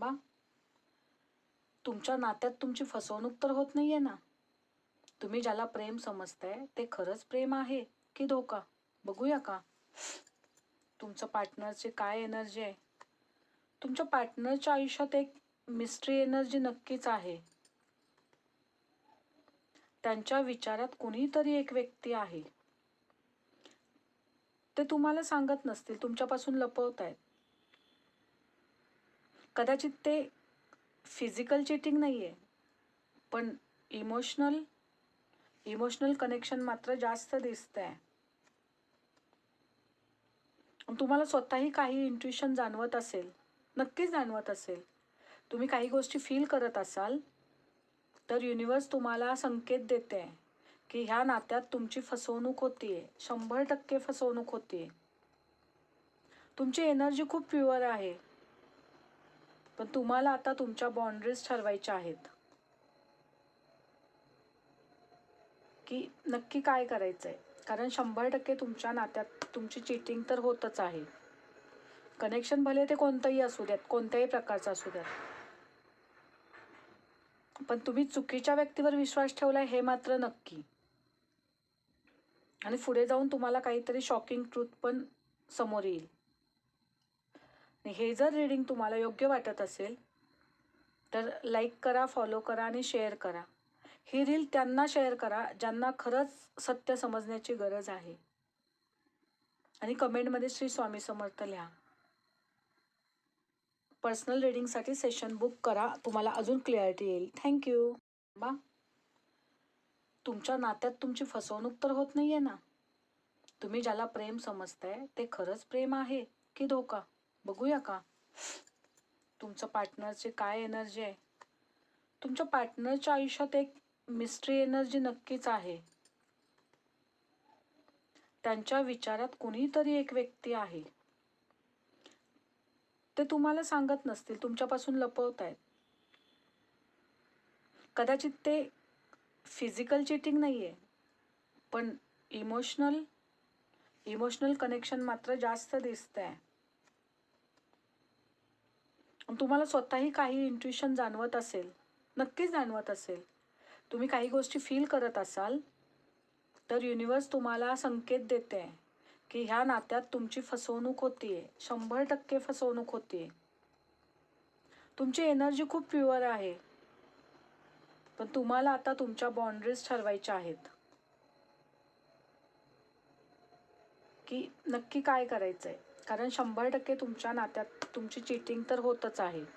बा, तुमच्या नात्यात तुमची फसवणूक तर होत नाहीये ना? तुम्ही ज्याला प्रेम समजताय ते खरंच प्रेम आहे की धोका? बघूया का? तुमचं पार्टनरची काय एनर्जी आहे? तुमच्या पार्टनरच्या आयुष्यात एक मिस्ट्री एनर्जी नक्कीच आहे. त्यांच्या विचारात कुणीतरी एक व्यक्ती आहे. ते तुम्हाला सांगत नसतील, तुमच्यापासून लपवतायत. कदाचित ते फिजिकल चीटिंग नाहीये, पण इमोशनल कनेक्शन मात्र जास्त दिसतंय. तुम्हाला स्वतःही काही इंट्युशन जाणवत असेल, नक्कीच जाणवत असेल. तुम्ही काही गोष्टी फील करत असाल, तर युनिवर्स तुम्हाला संकेत देते की ह्या नात्यात तुमची फसवणूक होतीये, 100% फसवणूक होतीये. तुमची एनर्जी खूप प्युअर आहे, पण तुम्हाला आता तुमच्या बाउंड्रीज ठरवायच्या आहेत की नक्की काय करायचंय. कारण 100% तुमच्या नात्यात तुमची चीटिंग तर होतच आहे. कनेक्शन भले ते कोणतंही असू द्यात, कोणत्याही प्रकारचं असू द्यात, पण तुम्ही चुकीच्या व्यक्तीवर विश्वास ठेवलाय हे मात्र नक्की. आणि पुढे जाऊन तुम्हाला काहीतरी शॉकिंग ट्रूथ पण समोर येईल. हे जर रीडिंग तुम्हाला योग्य वाटत असेल तर लाईक करा, फॉलो करा आणि शेअर करा. ही रील त्यांना शेअर करा ज्यांना खरंच सत्य समजण्याची गरज आहे. आणि कमेंटमध्ये श्री स्वामी समर्थ लिहा. पर्सनल रीडिंगसाठी सेशन बुक करा, तुम्हाला अजून क्लॅरिटी येईल. थँक्यू. बा, तुमच्या नात्यात तुमची फसवणूक तर होत नाहीये ना? तुम्ही ज्याला प्रेम समजताय ते खरंच प्रेम आहे की धोका? बघूया का? तुमचं पार्टनरची काय एनर्जी आहे? तुमच्या पार्टनरच्या आयुष्यात एक मिस्ट्री एनर्जी नक्कीच आहे. त्यांच्या विचारात कुणीतरी एक व्यक्ती आहे. ते तुम्हाला सांगत नसतील, तुमच्यापासून लपवतायत. कदाचित ते फिजिकल चीटिंग नाहीये, पण इमोशनल कनेक्शन मात्र जास्त दिसतंय. तुम्हाला स्वतःही काही इंट्युशन जाणवत असेल, नक्कीच जाणवत असेल. तुम्ही काही गोष्टी फील करत असाल, तर युनिवर्स तुम्हाला संकेत देते की ह्या नात्यात तुमची फसवणूक होतीये, 100% फसवणूक होतीये. तुमची एनर्जी खूप प्युअर आहे, पण तुम्हाला आता तुमच्या बाउंड्रीज ठरवायच्या आहेत की नक्की काय करायचंय. कारण 100% तुमच्या नात्यात तुमची चीटिंग तर होतच आहे.